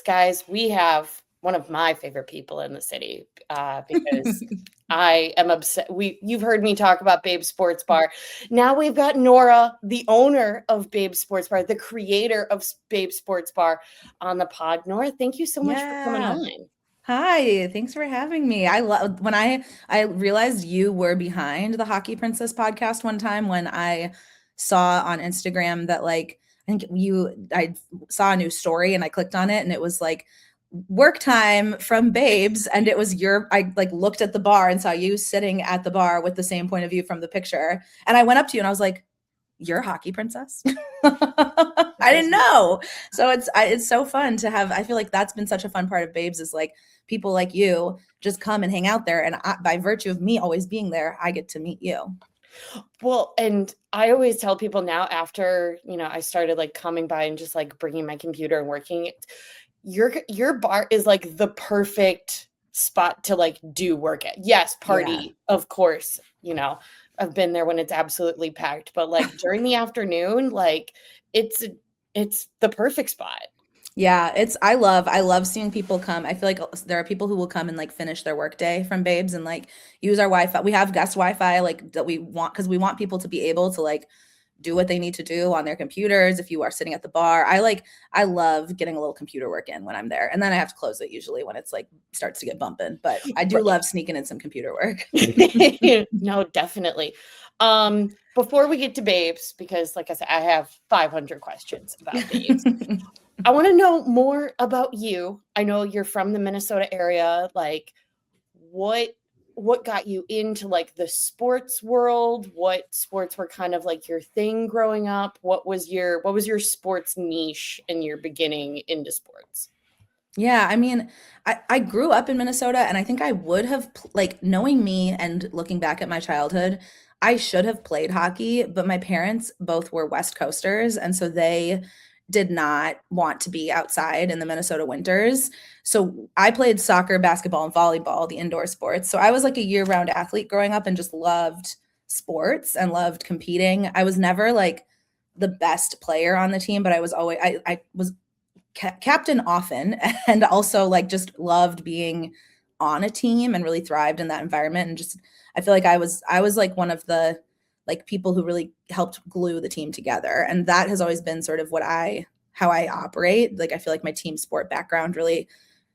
guys, we have one of my favorite people in the city because I am obsessed. You've heard me talk about Babe Sports Bar. Now we've got Nora, the owner of Babe Sports Bar, the creator of Babe Sports Bar, on the pod. Nora, thank you so much for coming Yeah. on. Hi, thanks for having me. I love when I realized you were behind the Hockey Princess podcast one time when I saw on Instagram that I saw a new story and I clicked on it and it was like work time from Babes and it was I like looked at the bar and saw you sitting at the bar with the same point of view from the picture and I went up to you and I was like, you're a hockey princess. I didn't know. So it's so fun to have. I feel like that's been such a fun part of Babes is like people like you just come and hang out there, and by virtue of me always being there, I get to meet you. Well, and I always tell people now after, I started like coming by and just like bringing my computer and working, your bar is like the perfect spot to like do work at. Yes, party, of course, I've been there when it's absolutely packed, but like during the afternoon, like it's the perfect spot. Yeah, I love seeing people come. I feel like there are people who will come and like finish their workday from Babes and like use our Wi-Fi. We have guest Wi-Fi like that we want because we want people to be able to like do what they need to do on their computers if you are sitting at the bar. I love getting a little computer work in when I'm there. And then I have to close it usually when it's like starts to get bumping. But I do love sneaking in some computer work. No, definitely. Before we get to Babes, because like I said, I have 500 questions about Babes. I want to know more about you. I know you're from the Minnesota area. Like what got you into like the sports world? What sports were kind of like your thing growing up? What was your sports niche in your beginning into sports? Yeah, I mean, I grew up in Minnesota and I think I would have, like, knowing me and looking back at my childhood, I should have played hockey, but my parents both were West Coasters. And so they did not want to be outside in the Minnesota winters. So I played soccer, basketball, and volleyball, the indoor sports. So I was like a year-round athlete growing up and just loved sports and loved competing. I was never like the best player on the team, but I was always, I was captain often and also like just loved being on a team and really thrived in that environment and just I feel like I was like one of the like people who really helped glue the team together and that has always been sort of how I operate. Like I feel like my team sport background really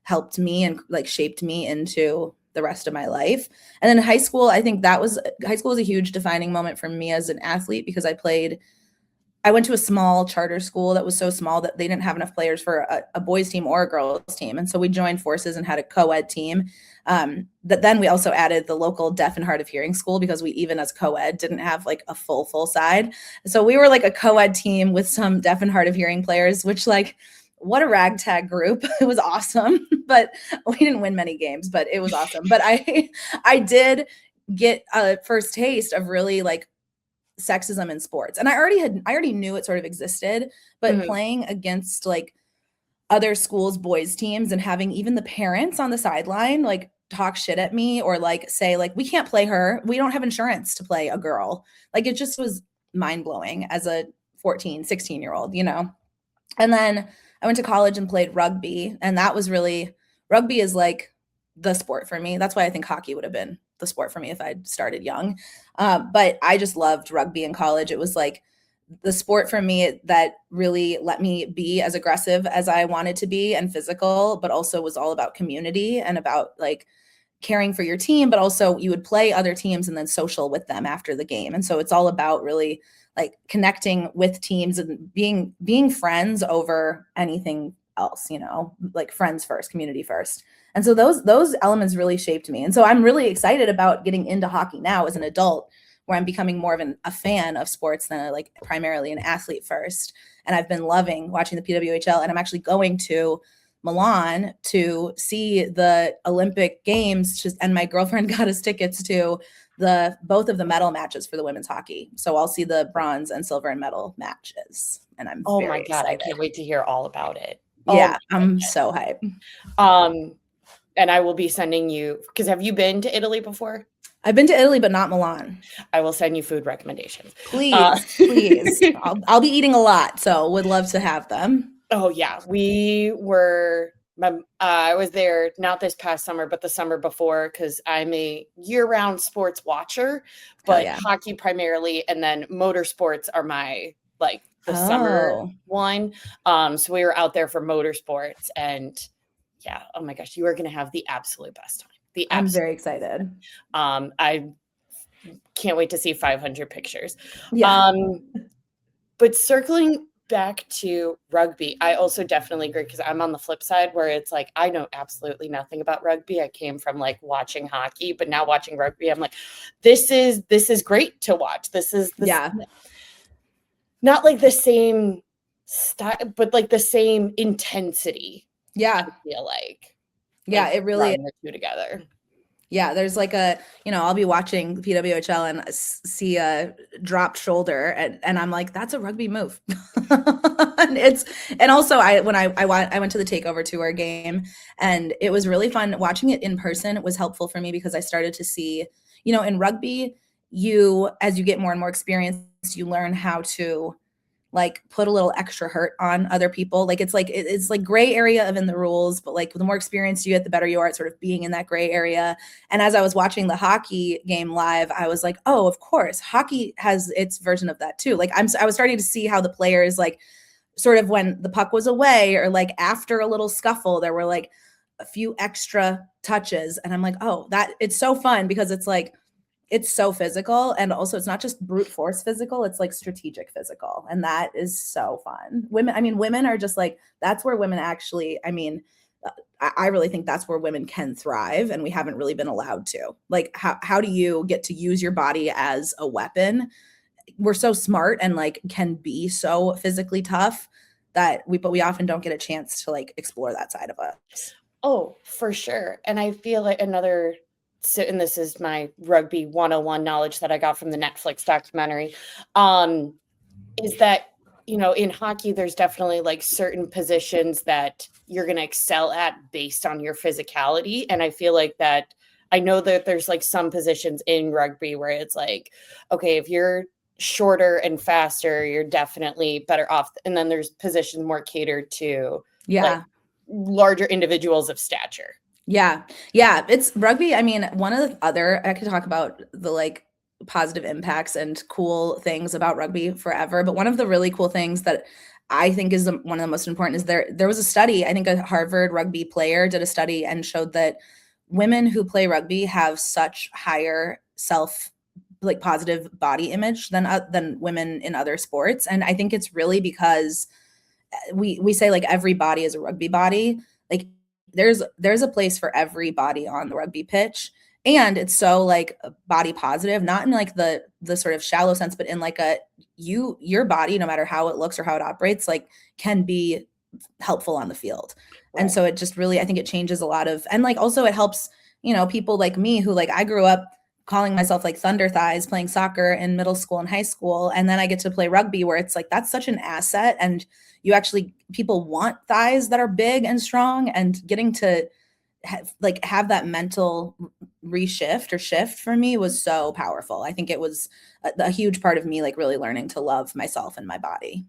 helped me and like shaped me into the rest of my life. And then high school, I think high school was a huge defining moment for me as an athlete because I went to a small charter school that was so small that they didn't have enough players for a boys team or a girls team. And so we joined forces and had a co-ed team. But then we also added the local deaf and hard of hearing school because we, even as co-ed, didn't have like a full side. So we were like a co-ed team with some deaf and hard of hearing players, which like, what a ragtag group. It was awesome, but we didn't win many games, but it was awesome. But I did get a first taste of really like sexism in sports. And I already knew it sort of existed, but playing against like other schools' boys teams and having even the parents on the sideline like talk shit at me or like say like we can't play her. We don't have insurance to play a girl. Like it just was mind-blowing as a 14, 16-year-old, you know. And then I went to college and played rugby and that was really rugby is like the sport for me. That's why I think hockey would have been the sport for me if I'd started young. But I just loved rugby in college. It was like the sport for me that really let me be as aggressive as I wanted to be and physical, but also was all about community and about like caring for your team, but also you would play other teams and then social with them after the game. And so it's all about really like connecting with teams and being friends over anything else, you know, like friends first, community first. And so those elements really shaped me. And so I'm really excited about getting into hockey now as an adult, where I'm becoming more of a fan of sports than like primarily an athlete first. And I've been loving watching the PWHL, and I'm actually going to Milan to see the Olympic Games, and my girlfriend got us tickets to both of the medal matches for the women's hockey. So I'll see the bronze and silver and medal matches, and I'm Oh very my God, excited. I can't wait to hear all about it. Yeah, I'm so hyped. And I will be sending you, because have you been to Italy before? I've been to Italy, but not Milan. I will send you food recommendations. Please, please. I'll be eating a lot, so would love to have them. Oh yeah, we were. I was there not this past summer, but the summer before because I'm a year-round sports watcher, Hell but yeah. hockey primarily, and then motorsports are my like the summer Oh, one. So we were out there for motorsports, and yeah, oh my gosh, you are going to have the absolute best time. The I'm absolute. very excited. I can't wait to see 500 pictures. Yeah. Um, but circling back to rugby, I also definitely agree because I'm on the flip side where it's like I know absolutely nothing about rugby. I came from like watching hockey, but now watching rugby, I'm like, this is great to watch. This Yeah. not like the same style, but like the same intensity. I Yeah. feel Yeah, it really run the two together. Yeah, there's like a, I'll be watching PWHL and see a dropped shoulder and I'm like, that's a rugby move. And and also when I went to the takeover tour game and it was really fun watching it in person. It was helpful for me because I started to see, in rugby, as you get more and more experience, you learn how to like put a little extra hurt on other people. Like it's like gray area of in the rules, but like the more experience you get, the better you are at sort of being in that gray area. And as I was watching the hockey game live, I was like, oh, of course, hockey has its version of that too. Like I was starting to see how the players like sort of when the puck was away or like after a little scuffle, there were like a few extra touches. And I'm like, oh, that it's so fun because it's like it's so physical and also it's not just brute force physical, it's like strategic physical, and that is so fun. Women are just like, that's where women actually, I really think that's where women can thrive and we haven't really been allowed to. Like how do you get to use your body as a weapon? We're so smart and like can be so physically tough but we often don't get a chance to like explore that side of us. Oh, for sure. And I feel like and this is my rugby 101 knowledge that I got from the Netflix documentary, um, is that, in hockey, there's definitely like certain positions that you're going to excel at based on your physicality. And I feel like that I know that there's like some positions in rugby where it's like, okay, if you're shorter and faster, you're definitely better off. And then there's positions more catered to like Yeah. larger individuals of stature. Yeah. Yeah. It's rugby. I mean, one of the other, I could talk about the like positive impacts and cool things about rugby forever. But one of the really cool things that I think is one of the most important is there was a study, I think a Harvard rugby player did a study and showed that women who play rugby have such higher self like positive body image than women in other sports. And I think it's really because we say like every body is a rugby body. Like there's a place for every body on the rugby pitch, and it's so like body positive, not in like the sort of shallow sense, but in like your body, no matter how it looks or how it operates, like can be helpful on the field. And Right. so it just really, I think it changes a lot of, and like also it helps, people like me who like I grew up calling myself like thunder thighs playing soccer in middle school and high school, and then I get to play rugby where it's like that's such an asset, and you actually people want thighs that are big and strong, and getting to have that mental reshift or shift for me was so powerful. I think it was a huge part of me like really learning to love myself and my body.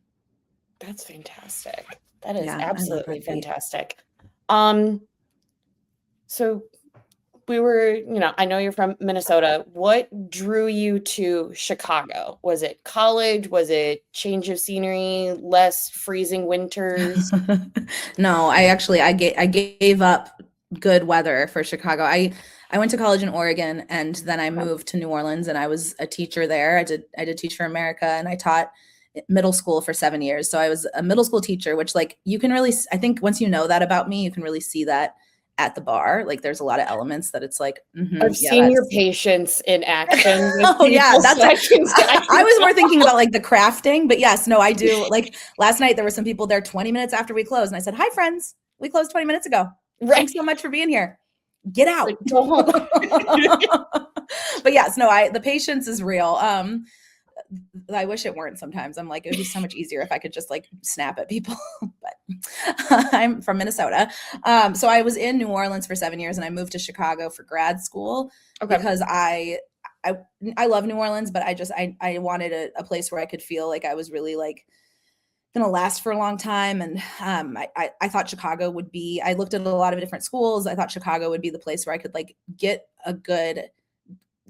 That's fantastic. That is Yeah, I love absolutely rugby. fantastic. Um, so I know you're from Minnesota. What drew you to Chicago? Was it college? Was it change of scenery, less freezing winters? No, I gave up good weather for Chicago. I went to college in Oregon and then I moved to New Orleans and I was a teacher there. I did Teach for America and I taught middle school for 7 years. So I was a middle school teacher, which like you can really I think once you know that about me, you can really see that at the bar. Like there's a lot of elements that it's like, I've yeah, seen your patience in action with oh yeah, people, so I can I was more tell. thinking about like the crafting, but yes, no, I do. Like last night there were some people there 20 minutes after we closed and I said, "Hi friends. We closed 20 minutes ago. Right. Thanks so much for being here. Get Like, out." go home. But yes, no, I the patience is real. I wish it weren't sometimes. I'm like, it would be so much easier if I could just like snap at people. But I'm from Minnesota. So I was in New Orleans for 7 years and I moved to Chicago for grad school Okay. because I I love New Orleans, but I wanted a place where I could feel like I was really like going to last for a long time. And I thought Chicago would be, I looked at a lot of different schools. I thought Chicago would be the place where I could like get a good,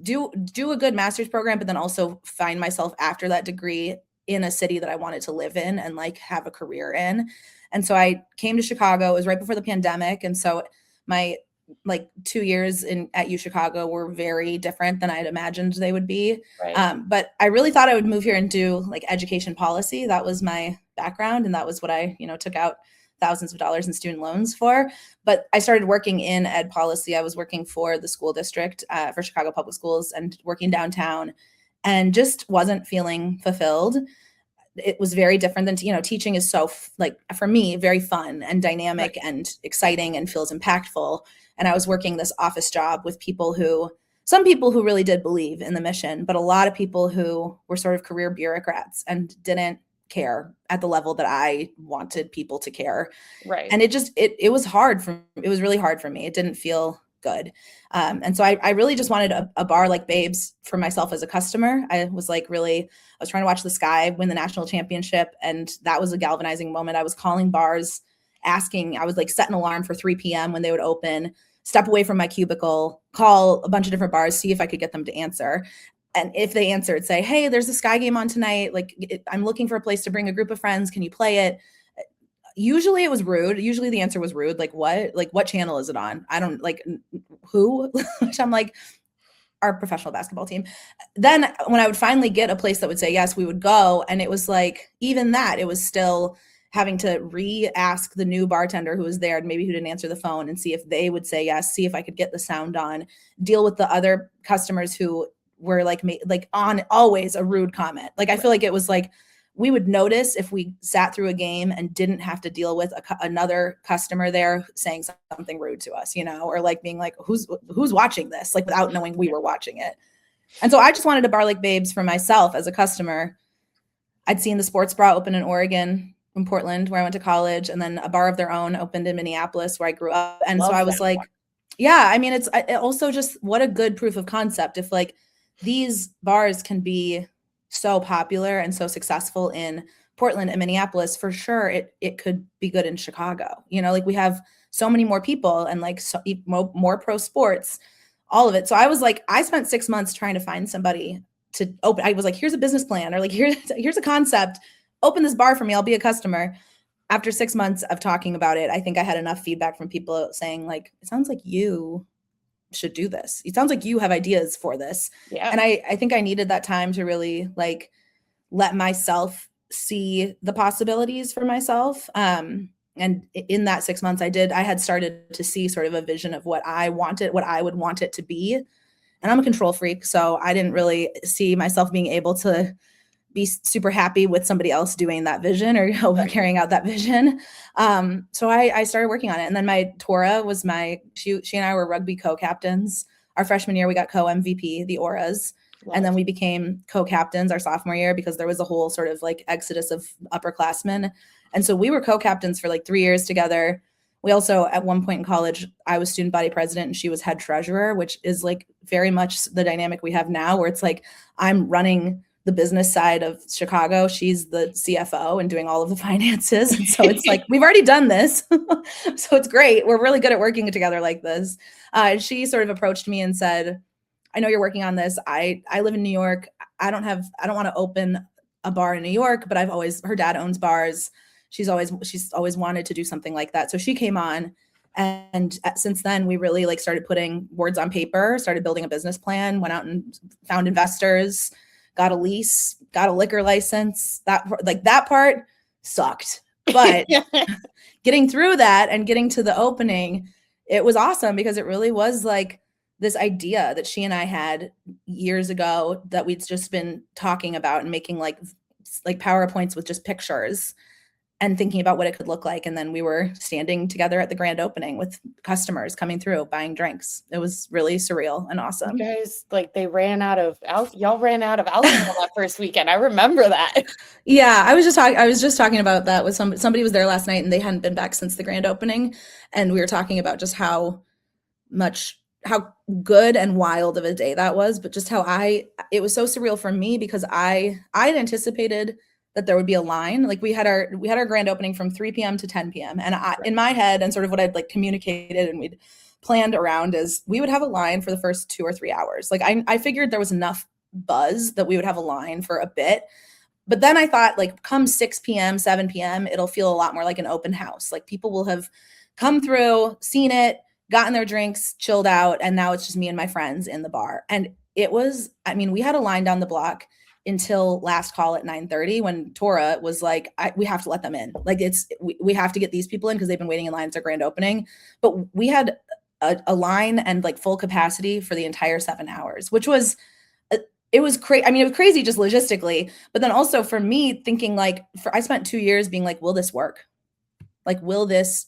do a good master's program, but then also find myself after that degree in a city that I wanted to live in and like have a career in. And so I came to Chicago. It was right before the pandemic. And so my like 2 years at U Chicago were very different than I'd imagined they would be. Right. But I really thought I would move here and do like education policy. That was my background, and that was what I, took out thousands of dollars in student loans for. But I started working in ed policy. I was working for the school district for Chicago Public Schools and working downtown, and just wasn't feeling fulfilled. It was very different than, teaching is so like for me, very fun and dynamic and exciting and feels impactful. And I was working this office job with some people who really did believe in the mission, but a lot of people who were sort of career bureaucrats and didn't care at the level that I wanted people to care. Right. And it was really hard for me. It didn't feel good. And so I really just wanted a bar like Babes for myself as a customer. I was trying to watch the Sky win the national championship. And that was a galvanizing moment. I was calling bars, I would like set an alarm for 3 p.m. when they would open, step away from my cubicle, call a bunch of different bars, see if I could get them to answer. And if they answered, say, hey, there's a Sky game on tonight. Like I'm looking for a place to bring a group of friends. Can you play it? Usually it was rude. Usually the answer was rude. Like what? Like what channel is it on? I don't like who, which I'm like, our professional basketball team. Then when I would finally get a place that would say yes, we would go. And it was like, even that, it was still having to re-ask the new bartender who was there and maybe who didn't answer the phone and see if they would say yes, see if I could get the sound on, deal with the other customers who were like on always a rude comment. Like I feel like it was like we would notice if we sat through a game and didn't have to deal with another customer there saying something rude to us, or like being like, who's watching this, like without knowing we were watching it. And so I just wanted a bar like Babes for myself as a customer. I'd seen the Sports Bra open in Oregon, in Portland, where I went to college, and then a bar of their own opened in Minneapolis, where I grew up. And so I was like, yeah, I mean, it's also just what a good proof of concept. If like these bars can be so popular and so successful in Portland and Minneapolis, for sure it could be good in Chicago. Like we have so many more people and like more pro sports, all of it. So I was like, I spent 6 months trying to find somebody to open. I was like, here's a business plan, or like here's a concept. Open this bar for me. I'll be a customer. After 6 months of talking about it, I think I had enough feedback from people saying like, it sounds like you should do this. It sounds like you have ideas for this. Yeah. And I think I needed that time to really like let myself see the possibilities for myself. And in that 6 months I had started to see sort of a vision of what I wanted, what I would want it to be. And I'm a control freak. So I didn't really see myself being able to be super happy with somebody else doing that vision or carrying out that vision. So I started working on it. And then my Tora was she and I were rugby co-captains. Our freshman year, we got co-MVP, the Auras. And then we became co-captains our sophomore year because there was a whole sort of like exodus of upperclassmen. And so we were co-captains for like 3 years together. We also, at one point in college, I was student body president and she was head treasurer, which is like very much the dynamic we have now, where it's like I'm running the business side of Chicago. She's the CFO and doing all of the finances. And so it's like, we've already done this. So it's great. We're really good at working together like this. She sort of approached me and said, I know you're working on this. I live in New York. I don't want to open a bar in New York, but her dad owns bars. She's always wanted to do something like that. So she came on, and since then we really like started putting words on paper, started building a business plan, went out and found investors, got a lease, got a liquor license. That part sucked, but getting through that and getting to the opening, it was awesome because it really was like this idea that she and I had years ago that we'd just been talking about and making like PowerPoints with just pictures and thinking about what it could look like. And then we were standing together at the grand opening with customers coming through, buying drinks. It was really surreal and awesome. You guys, like y'all ran out of alcohol that first weekend. I remember that. Yeah, I was just talking about that with somebody was there last night and they hadn't been back since the grand opening. And we were talking about just how good and wild of a day that was, but just how it was so surreal for me because I'd anticipated that there would be a line. Like we had our grand opening from 3 p.m. to 10 p.m. And in my head, and sort of what I'd like communicated and we'd planned around, is we would have a line for the first 2 or 3 hours. Like I figured there was enough buzz that we would have a line for a bit. But then I thought, like, come 6 p.m., 7 p.m., it'll feel a lot more like an open house. Like people will have come through, seen it, gotten their drinks, chilled out, and now it's just me and my friends in the bar. And it was, I mean, we had a line down the block until last call at 9:30 when Tora was like, we have to let them in. Like we have to get these people in because they've been waiting in line at our grand opening. But we had a line and like full capacity for the entire 7 hours, which was, it was crazy. I mean, it was crazy just logistically, but then also for me thinking like, I spent 2 years being like, will this work? Like, will this,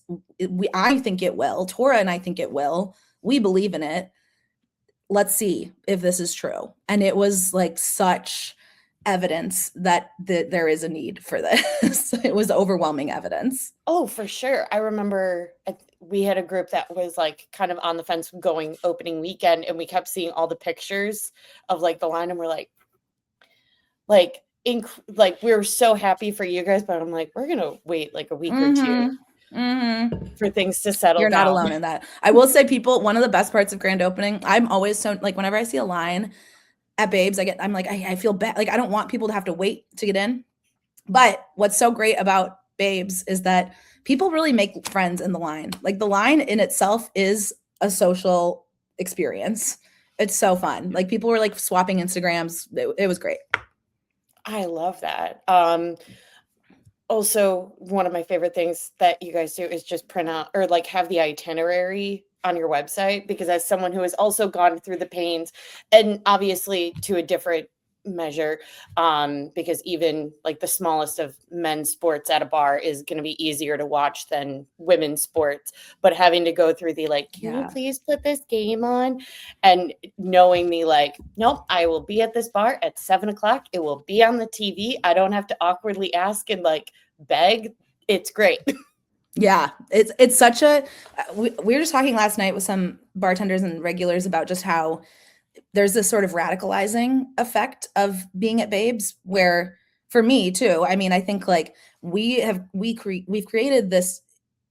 I think it will. Tora and I think it will. We believe in it. Let's see if this is true. And it was like such evidence that there is a need for this. It was overwhelming evidence. Oh, for sure. I remember we had a group that was like kind of on the fence going opening weekend, and we kept seeing all the pictures of like the line, and we're like we were so happy for you guys, but I'm like, we're gonna wait like a week or two for things to settle You're down. not alone in that. I will say, people, one of the best parts of grand opening, I'm always so like, whenever I see a line at Babes, I'm like, I feel bad. Like, I don't want people to have to wait to get in. But what's so great about Babes is that people really make friends in the line. Like, the line in itself is a social experience. It's so fun. Like, people were like swapping Instagrams. It was great. I love that. Also, one of my favorite things that you guys do is just print out or like have the itinerary on your website, because as someone who has also gone through the pains, and obviously to a different measure, because even like the smallest of men's sports at a bar is going to be easier to watch than women's sports, but having to go through the like, can you please put this game on, and knowing me like, nope, I will be at this bar at 7:00, it will be on the TV, I don't have to awkwardly ask and like beg. It's great. Yeah, it's such a, we were just talking last night with some bartenders and regulars about just how there's this sort of radicalizing effect of being at Babes, where for me too, I mean, I think like we've created this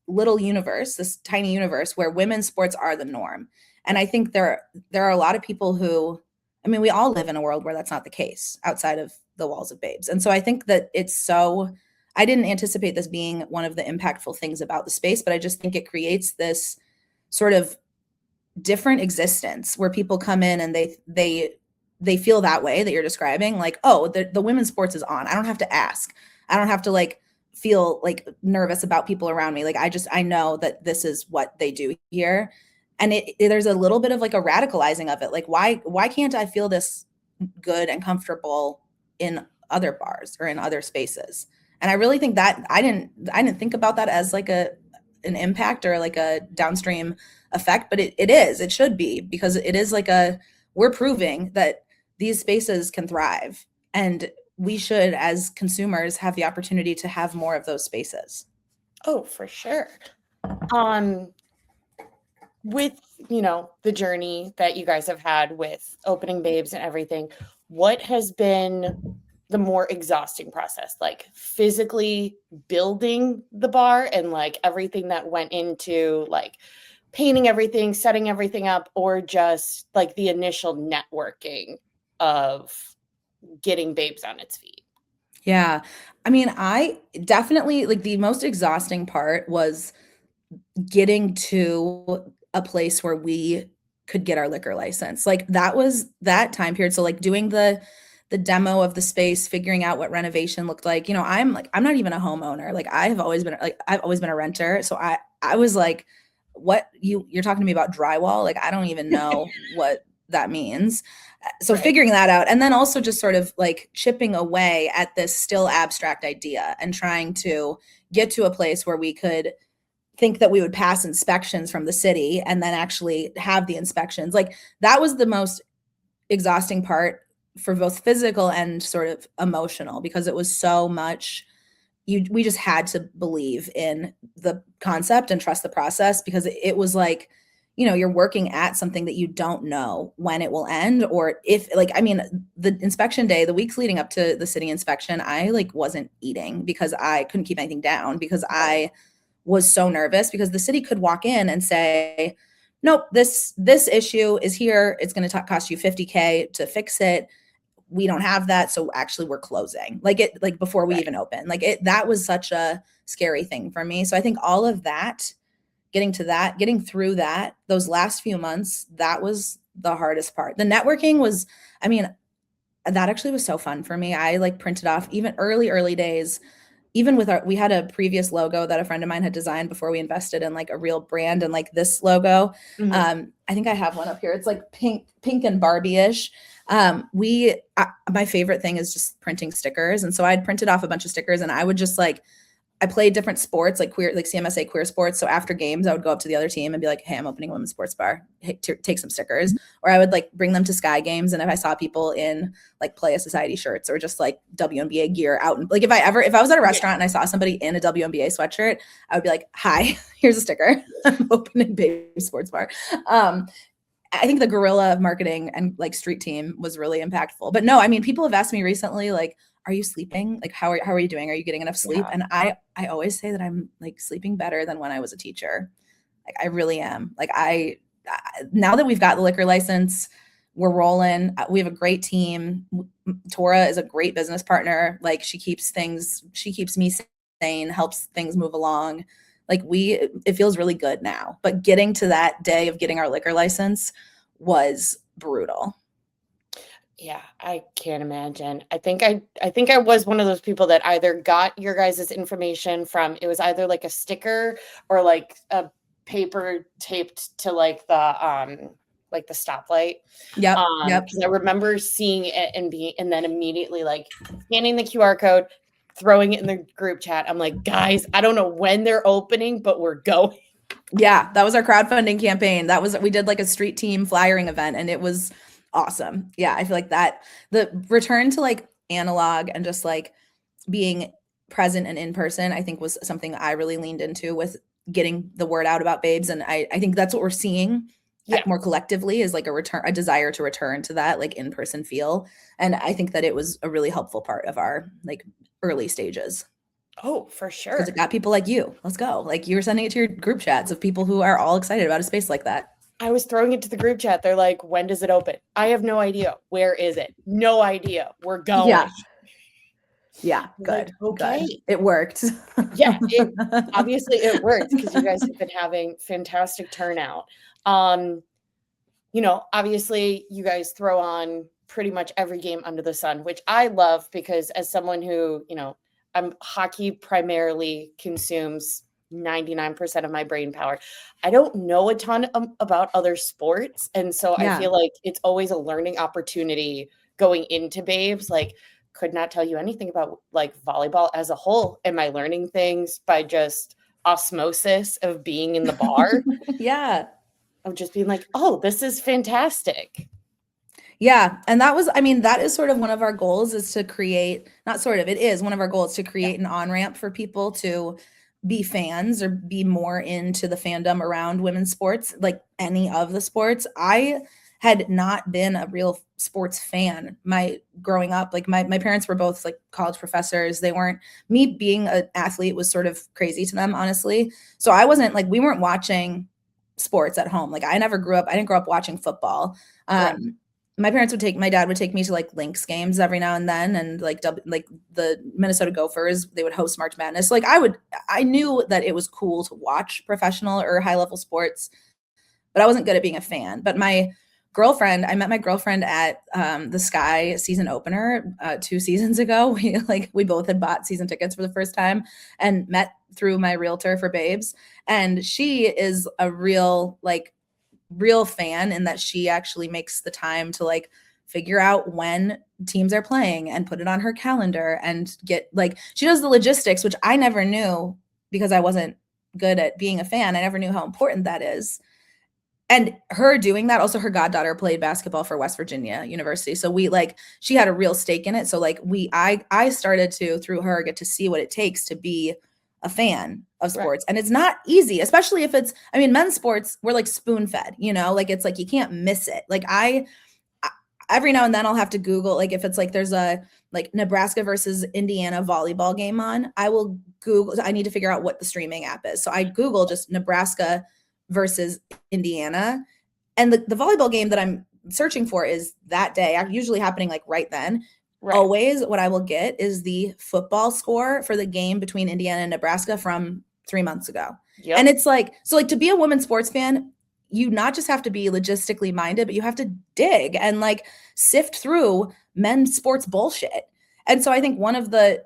little universe, this tiny universe where women's sports are the norm. And I think there are a lot of people who, I mean, we all live in a world where that's not the case outside of the walls of Babes. And so I think that I didn't anticipate this being one of the impactful things about the space, but I just think it creates this sort of different existence where people come in and they feel that way that you're describing, like, oh, the women's sports is on. I don't have to ask. I don't have to like feel like nervous about people around me. Like, I know that this is what they do here. And there's a little bit of like a radicalizing of it. Like, why can't I feel this good and comfortable in other bars or in other spaces? And I really think that I didn't think about that as like an impact or like a downstream effect, but it should be, because it is like we're proving that these spaces can thrive, and we should, as consumers, have the opportunity to have more of those spaces. Oh, for sure. With, the journey that you guys have had with opening Babes and everything, what has been the more exhausting process, like physically building the bar and like everything that went into like painting everything, setting everything up, or just like the initial networking of getting Babes on its feet? Yeah. I mean, I definitely, like, the most exhausting part was getting to a place where we could get our liquor license. Like, that was that time period. So like doing the demo of the space, figuring out what renovation looked like. I'm not even a homeowner. Like, I've always been a renter. So I was like, what, you're talking to me about drywall? Like, I don't even know what that means. So Right. Figuring that out, and then also just sort of like chipping away at this still abstract idea and trying to get to a place where we could think that we would pass inspections from the city and then actually have the inspections. Like, that was the most exhausting part for both physical and sort of emotional, because it was so much. We just had to believe in the concept and trust the process, because it was like, you're working at something that you don't know when it will end, or if, like, I mean, the inspection day, the weeks leading up to the city inspection, I like wasn't eating because I couldn't keep anything down, because I was so nervous, because the city could walk in and say, nope, this issue is here. It's going to cost you 50K to fix it. We don't have that. So actually we're closing, like before we Right. even open, that was such a scary thing for me. So I think all of that, getting through that, those last few months, that was the hardest part. The networking was, I mean, that actually was so fun for me. I like printed off even early days, even with we had a previous logo that a friend of mine had designed before we invested in like a real brand, and like this logo. Mhm. I think I have one up here. It's like pink and Barbie-ish. My favorite thing is just printing stickers. And so I'd printed off a bunch of stickers, and I would just like, I played different sports, like CMSA queer sports. So after games, I would go up to the other team and be like, hey, I'm opening a women's sports bar. Hey, take some stickers. Or I would like bring them to Sky games. And if I saw people in like Playa Society shirts or just like WNBA gear out, and like if I was at a restaurant and I saw somebody in a WNBA sweatshirt, I would be like, hi, here's a sticker. I'm opening baby sports bar. I think the guerrilla marketing and like street team was really impactful. But no, I mean, people have asked me recently, like, are you sleeping? Like, how are you doing? Are you getting enough sleep? Yeah. And I always say that I'm like sleeping better than when I was a teacher. Like, I really am. Like, now that we've got the liquor license, we're rolling. We have a great team. Tora is a great business partner. Like, she keeps me sane, helps things move along. Like, it feels really good now. But getting to that day of getting our liquor license was brutal. Yeah, I can't imagine. I think I was one of those people that either got your guys' information from, it was either like a sticker or like a paper taped to like the stoplight. Yep. Because I remember seeing it and then immediately like scanning the QR code, throwing it in the group chat. I'm like, guys, I don't know when they're opening, but we're going. Yeah, that was our crowdfunding campaign. We did like a street team flyering event, and it was awesome. Yeah, I feel like that the return to like analog and just like being present and in person, I think was something I really leaned into with getting the word out about Babes. And I think that's what we're seeing Yeah. more collectively, is like a desire to return to that like in-person feel. And I think that it was a really helpful part of our like early stages. Oh, for Because sure. it got people like you. Let's go. Like, you were sending it to your group chats of people who are all excited about a space like that. I was throwing it to the group chat. They're like, when does it open? I have no idea. Where is it? No idea. We're going. Yeah, good. Like, okay. Good. It worked. Yeah, obviously it worked because you guys have been having fantastic turnout. Obviously you guys throw on pretty much every game under the sun, which I love because as someone who, hockey primarily consumes 99% of my brain power. I don't know a ton about other sports. And so I Yeah. feel like it's always a learning opportunity going into Babes. Like, could not tell you anything about like volleyball as a whole. Am I learning things by just osmosis of being in the bar? Yeah. Of just being like, oh, this is fantastic. Yeah. And that is sort of one of our goals, is to create, not sort of, it is one of our goals to create an on-ramp for people to be fans or be more into the fandom around women's sports, like any of the sports. I had not been a real sports fan growing up. Like my parents were both like college professors. Me being an athlete was sort of crazy to them, honestly. So we weren't watching sports at home. Like I didn't grow up watching football. Right. My dad would take me to like Lynx games every now and then, and like the Minnesota Gophers, they would host March Madness. So, like I knew that it was cool to watch professional or high level sports, but I wasn't good at being a fan. But I met my girlfriend at the Sky season opener 2 seasons ago. We both had bought season tickets for the first time and met through my realtor for Babes. And she is a real fan in that she actually makes the time to like figure out when teams are playing and put it on her calendar and she does the logistics, which I never knew because I wasn't good at being a fan. I never knew how important that is. And her doing that, also her goddaughter played basketball for West Virginia University. So she had a real stake in it. So I started to, through her, get to see what it takes to be a fan of Right. sports. And it's not easy, especially if it's, I mean, men's sports, we're like spoon fed, you know, like it's like you can't miss it. Like every now and then I'll have to Google, like if it's like there's a like Nebraska versus Indiana volleyball game on, I will Google, I need to figure out what the streaming app is. So I Google just Nebraska versus Indiana. And the volleyball game that I'm searching for is that day, usually happening like right then. Right. Always what I will get is the football score for the game between Indiana and Nebraska from 3 months ago. Yep. And it's like, so like to be a women's sports fan, you not just have to be logistically minded, but you have to dig and like sift through men's sports bullshit. And so I think one of the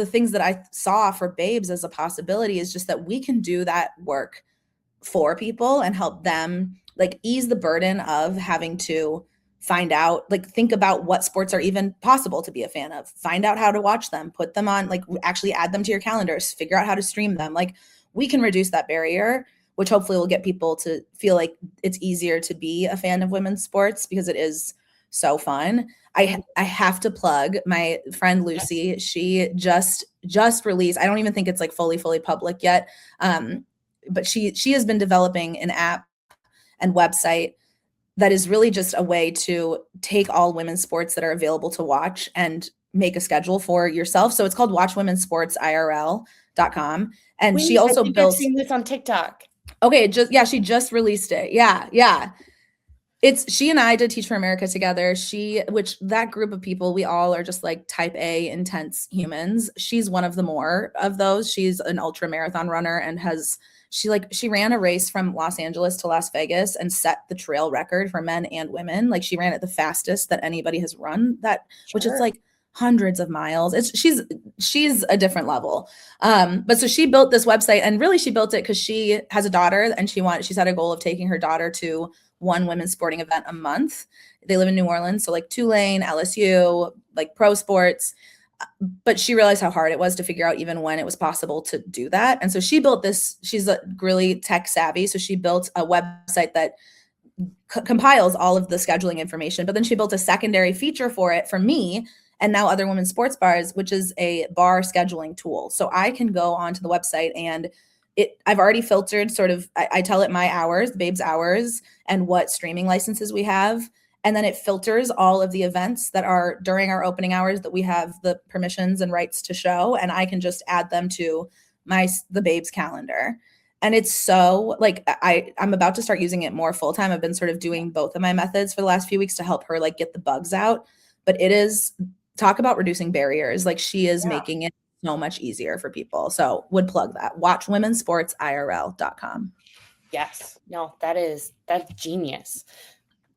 things that I saw for Babes as a possibility is just that we can do that work for people and help them like ease the burden of having to find out, like think about what sports are even possible to be a fan of, find out how to watch them, put them on, like actually add them to your calendars, figure out how to stream them. Like we can reduce that barrier, which hopefully will get people to feel like it's easier to be a fan of women's sports because it is so fun. I have to plug my friend Lucy. Yes. She just released, I don't even think it's like fully public yet. But she has been developing an app and website that is really just a way to take all women's sports that are available to watch and make a schedule for yourself. So it's called watchwomensportsirl.com. And she also I think I've seen this on TikTok. Okay, she just released it. Yeah. It's she and I did Teach for America together. Which that group of people, we all are just like type A intense humans. She's one of the more of those. She's an ultra marathon runner and she ran a race from Los Angeles to Las Vegas and set the trail record for men and women. Like she ran it the fastest that anybody has run that, sure. Which is like hundreds of miles. She's a different level. But so she built this website and really she built it because she has a daughter and she's had a goal of taking her daughter to one women's sporting event a month. They live in New Orleans. So like Tulane, LSU, like pro sports. But she realized how hard it was to figure out even when it was possible to do that. And so she built this, she's really tech savvy. So she built a website that compiles all of the scheduling information, but then she built a secondary feature for it for me and now other women's sports bars, which is a bar scheduling tool. So I can go onto the website and I've already filtered sort of, I tell it my hours, Babes hours, and what streaming licenses we have. And then it filters all of the events that are during our opening hours that we have the permissions and rights to show. And I can just add them to the Babes calendar. And it's so like, I'm about to start using it more full time. I've been sort of doing both of my methods for the last few weeks to help her like get the bugs out. But it is, talk about reducing barriers. Like she is making it so much easier for people. So would plug that. watchwomensportsirl.com. Yes. No, that's genius.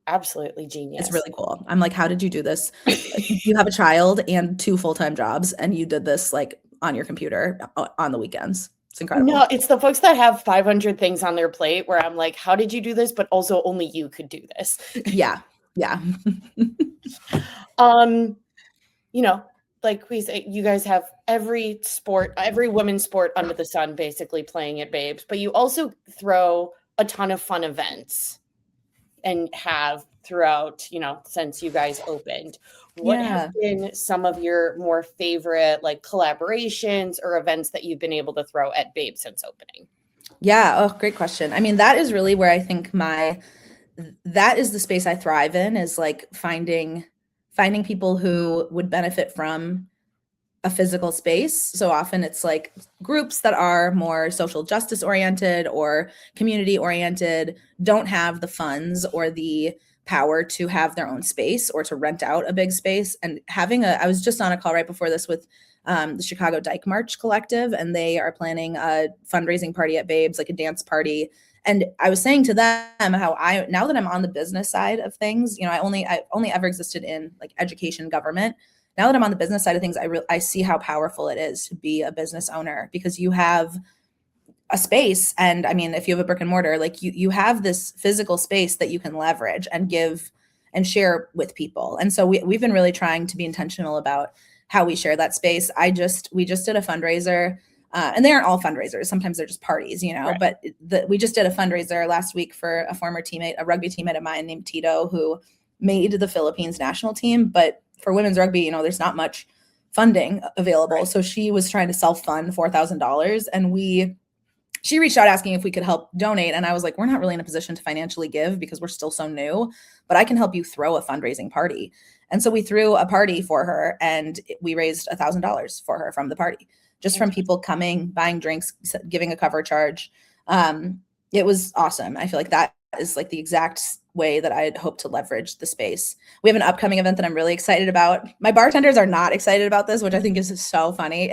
Absolutely genius. It's really cool. I'm like, how did you do this? You have a child and 2 full-time jobs and you did this like on your computer on the weekends. It's incredible. No, it's the folks that have 500 things on their plate where I'm like, how did you do this? But also only you could do this. Yeah. You know, like we say, you guys have every women's sport under the sun basically playing at Babes, but you also throw a ton of fun events and have throughout, since you guys opened. What have been some of your more favorite like collaborations or events that you've been able to throw at Babe since opening? Yeah. Oh, great question. I mean, that is really where I think that is the space I thrive in, is like finding people who would benefit from a physical space. So often it's like groups that are more social justice oriented or community oriented, don't have the funds or the power to have their own space or to rent out a big space. And I was just on a call right before this with the Chicago Dyke March Collective, and they are planning a fundraising party at Babes, like a dance party. And I was saying to them how now that I'm on the business side of things, I only ever existed in like education, government. Now that I'm on the business side of things, I see how powerful it is to be a business owner, because you have a space. And I mean, if you have a brick and mortar, like you have this physical space that you can leverage and give and share with people. And so we've been really trying to be intentional about how we share that space. We just did a fundraiser. And they aren't all fundraisers. Sometimes they're just parties, right. But we just did a fundraiser last week for a former teammate, a rugby teammate of mine named Tito, who made the Philippines national team. But for women's rugby, there's not much funding available. Right. So she was trying to self-fund $4,000, and she reached out asking if we could help donate. And I was like, we're not really in a position to financially give because we're still so new, but I can help you throw a fundraising party. And so we threw a party for her, and we raised $1,000 for her from the party, just from people coming, buying drinks, giving a cover charge. It was awesome. I feel like that is like the exact way that I'd hope to leverage the space. We have an upcoming event that I'm really excited about. My bartenders are not excited about this, which I think is so funny.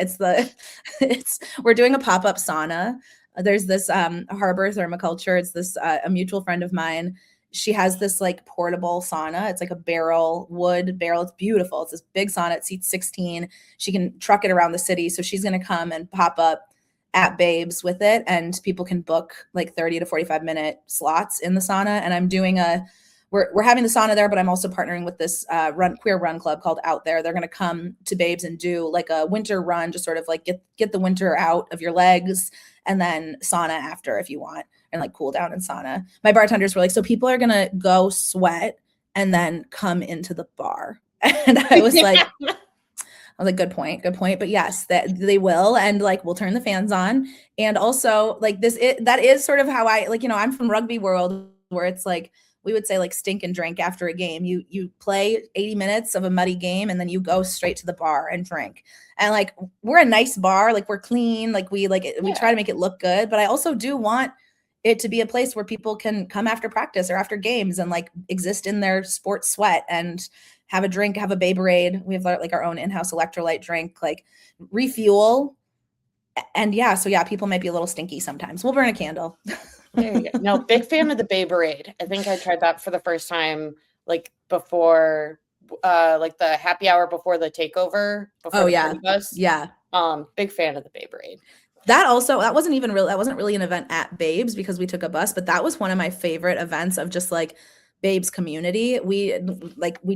We're doing a pop-up sauna. There's this Harbor Thermoculture. It's this a mutual friend of mine. She has this like portable sauna. It's like a wood barrel. It's beautiful. It's this big sauna. It seats 16. She can truck it around the city. So she's going to come and pop up at Babes with it, and people can book like 30 to 45-minute slots in the sauna. And I'm doing we're having the sauna there, but I'm also partnering with this queer run club called Out There. They're going to come to Babes and do like a winter run, just sort of like get the winter out of your legs, and then sauna after if you want, and like cool down in sauna. My bartenders were like, so people are going to go sweat and then come into the bar. And I was like, good point. But yes, that they will. And like, we'll turn the fans on. And also like that is sort of how I, like, I'm from rugby world, where it's like, we would say like stink and drink after a game. You play 80 minutes of a muddy game, and then you go straight to the bar and drink. And like, we're a nice bar, like we're clean, like we try to make it look good. But I also do want it to be a place where people can come after practice or after games and like exist in their sports sweat and have a drink, have a Baberade. We have like our own in-house electrolyte drink, like refuel. And people might be a little stinky sometimes. We'll burn a candle. There you go. No, big fan of the Baberade. I think I tried that for the first time, like before, like the happy hour before the takeover. Before the bus. Yeah. Big fan of the Baberade. That wasn't really an event at Babes because we took a bus, but that was one of my favorite events of just like Babes community. We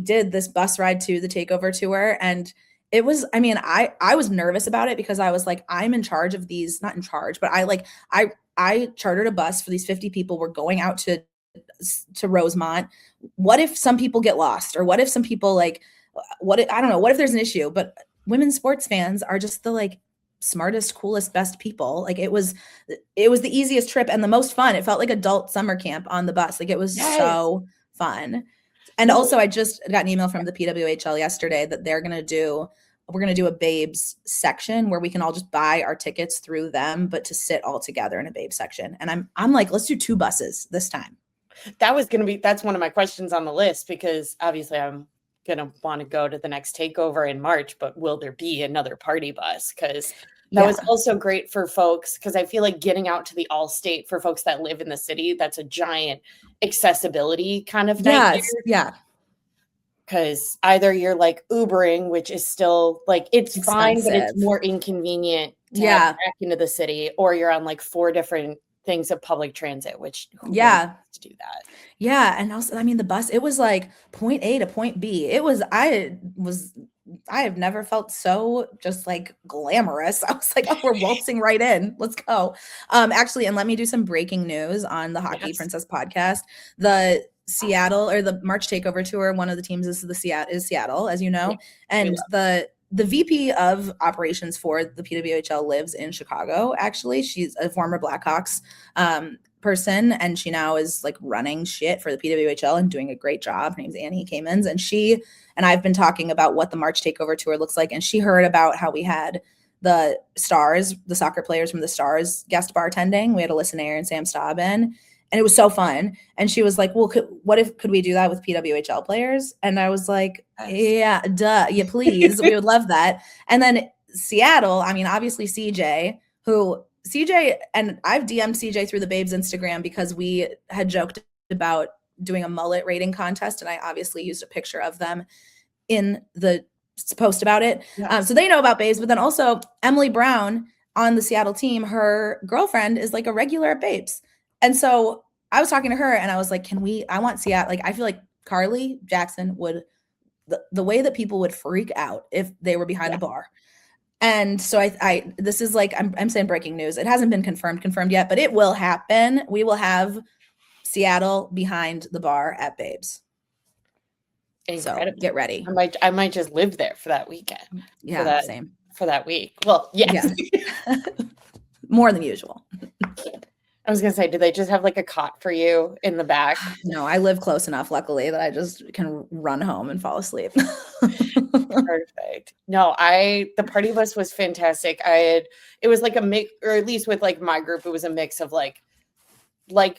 did this bus ride to the takeover tour, and it was, I mean, I was nervous about it because I was like, I'm in charge of these, not in charge, but I chartered a bus for these 50 people. We're going out to Rosemont. What if some people get lost? Or what if some people I don't know, what if there's an issue? But women's sports fans are just the like smartest, coolest, best people. Like it was the easiest trip and the most fun. It felt like adult summer camp on the bus. Like it was so fun. And also I just got an email from the PWHL yesterday that we're going to do a Babes section where we can all just buy our tickets through them, but to sit all together in a Babes section. And I'm like, let's do 2 buses this time. That's one of my questions on the list, because obviously I'm going to want to go to the next takeover in March, but will there be another party bus? Because that was also great for folks, because I feel like getting out to the All-State for folks that live in the city, that's a giant accessibility kind of nightmare. Yeah. Because either you're like Ubering, which is still like, it's expensive, fine, but it's more inconvenient to head back into the city, or you're on like 4 different things of public transit, which who wants to do that? Yeah. And also, I mean, the bus, it was like point A to point B. I have never felt so just like glamorous. I was like, oh, we're waltzing right in. Let's go. Actually, and let me do some breaking news on the Hockey Princess podcast. The Seattle, or the March Takeover Tour, one of the teams is Seattle, as you know. And the VP of operations for the PWHL lives in Chicago, actually. She's a former Blackhawks person, and she now is like running shit for the PWHL and doing a great job. Her name's Annie Kamens, and she and I've been talking about what the March Takeover Tour looks like, and she heard about how we had the Stars, the soccer players from the Stars, guest bartending. We had Alyssa Nair and Sam Staubin, and it was so fun. And she was like, well, could we do that with PWHL players? And I was like, yeah, duh. Yeah, please. We would love that. And then Seattle, I mean, obviously CJ, and I've DM'd CJ through the Babes Instagram because we had joked about doing a mullet rating contest. And I obviously used a picture of them in the post about it. So they know about Babes, but then also Emily Brown on the Seattle team, her girlfriend is like a regular at Babes. And so I was talking to her and I was like, I want Seattle. Like, I feel like Carly Jackson would, the way that people would freak out if they were behind the bar. And so this is like, I'm saying breaking news. It hasn't been confirmed yet, but it will happen. We will have Seattle behind the bar at Babes. So Incredible. get ready. I might just live there for that weekend. For Yeah, that same. for that week. Well, yes. Yeah. More than usual. I was gonna say, do they just have like a cot for you in the back? No, I live close enough, luckily, that I just can run home and fall asleep. Perfect. No, the party bus was fantastic. It was like a mix, or at least with like my group, it was a mix of like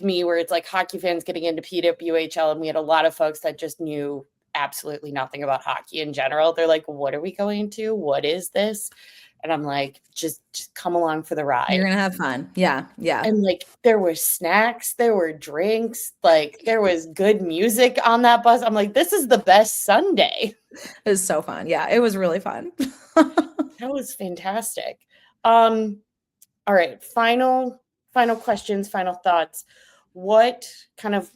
me, where it's like hockey fans getting into PWHL, and we had a lot of folks that just knew absolutely nothing about hockey in general. They're like, "What are we going to? What is this?" And I'm like, just come along for the You're ride. gonna have fun. Yeah, yeah. And like there were snacks, there were drinks, like there was good music on that bus. I'm like, this is the best Sunday. It was so fun. Yeah, it was really fun. That was fantastic. Um, all right, final questions, final thoughts. What kind of,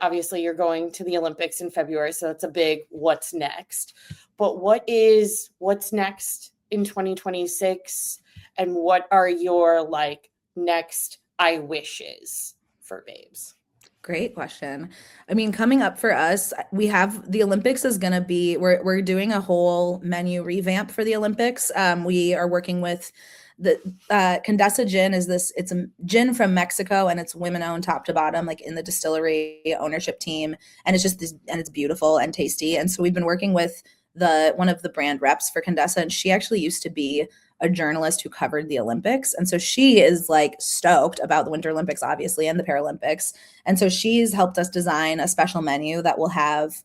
obviously you're going to the Olympics in February, so that's a big what's next. But what's next in 2026, and what are your like next I wishes for Babes? Great question. I mean, coming up for us, we have the Olympics is going to be we're doing a whole menu revamp for the Olympics. We are working with the Condesa Gin is this it's a gin from Mexico, and it's women owned top to bottom, like in the distillery ownership team, and it's just this, and it's beautiful and tasty. And so we've been working with the one of the brand reps for Condesa, and she actually used to be a journalist who covered the Olympics. And so she is like stoked about the Winter Olympics, obviously, and the Paralympics. And so she's helped us design a special menu that will have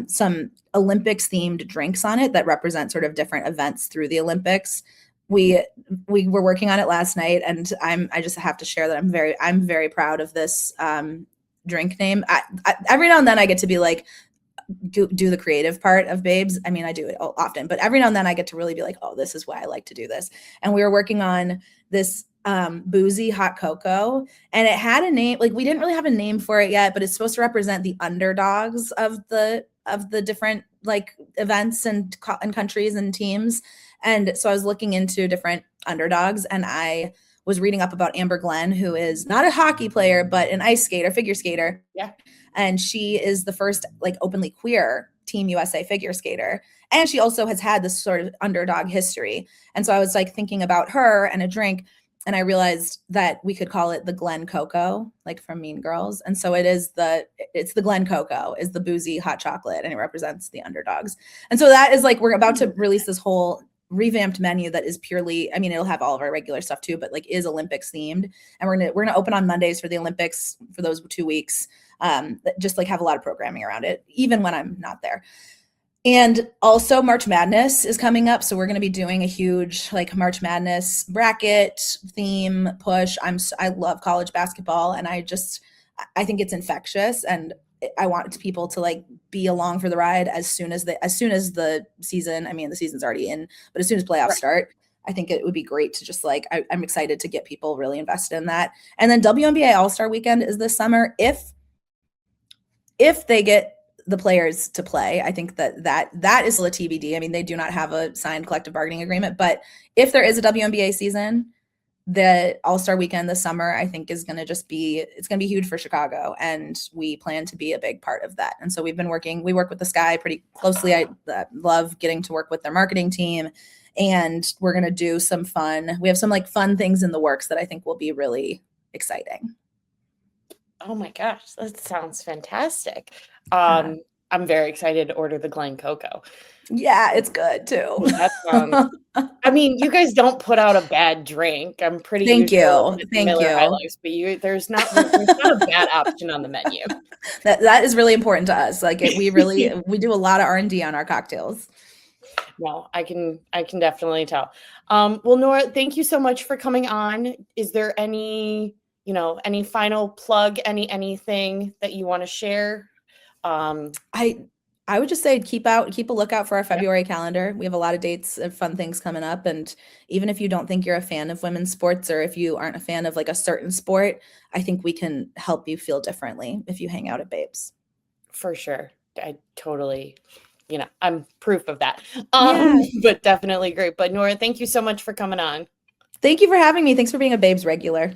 some Olympics themed drinks on it that represent sort of different events through the Olympics. We were working on it last night, and I just have to share that I'm very proud of this drink name. Every now and then I get to be like, do the creative part of Babes. I mean, I do it often, but every now and then I get to really be like, oh, this is why I like to do this. And we were working on this boozy hot cocoa, and it had a name. Like, we didn't really have a name for it yet, but it's supposed to represent the underdogs of the different like events and countries and teams. And so I was looking into different underdogs, and I was reading up about Amber Glenn, who is not a hockey player, but an ice skater, figure skater. Yeah. And she is the first like openly queer Team USA figure skater. And she also has had this sort of underdog history. And so I was like thinking about her and a drink, and I realized that we could call it the Glen Coco, like from Mean Girls. And so it's the Glen Coco is the boozy hot chocolate, and it represents the underdogs. And so that is like, we're about to release this whole revamped menu that is purely, I mean, it'll have all of our regular stuff too, but like is Olympics themed. And we're gonna open on Mondays for the Olympics for those 2 weeks. Just like have a lot of programming around it, even when I'm not there. And also March Madness is coming up. So we're going to be doing a huge like March Madness bracket theme push. I love college basketball, and I think it's infectious, and I want people to like be along for the ride as soon as the season, I mean, the season's already in, but as soon as playoffs start, I think it would be great to just like, I'm excited to get people really invested in that. And then WNBA All-Star Weekend is this summer. If they get the players to play, I think that is still a TBD. I mean, they do not have a signed collective bargaining agreement, but if there is a WNBA season, the All-Star Weekend this summer, I think is going to it's going to be huge for Chicago, and we plan to be a big part of that. And so we work with the Sky pretty closely. I love getting to work with their marketing team, and we're going to do we have some like fun things in the works that I think will be really exciting. Oh my gosh, that sounds fantastic. Yeah. I'm very excited to order the Glen Coco. Yeah, it's good too. That sounds I mean, you guys don't put out a bad drink. I'm pretty Thank used to you. the Thank Miller High you. Life, but there's not a bad option on the menu. That is really important to us. Like we do a lot of R&D on our cocktails. No, I can definitely tell. Well, Nora, thank you so much for coming on. Is there any final plug, anything that you want to share? I would just say keep a lookout for our February calendar. We have a lot of dates of fun things coming up. And even if you don't think you're a fan of women's sports, or if you aren't a fan of like a certain sport, I think we can help you feel differently if you hang out at Babes. For sure. I totally, I'm proof of that. Yeah. But definitely great. But Nora, thank you so much for coming on. Thank you for having me. Thanks for being a Babes regular.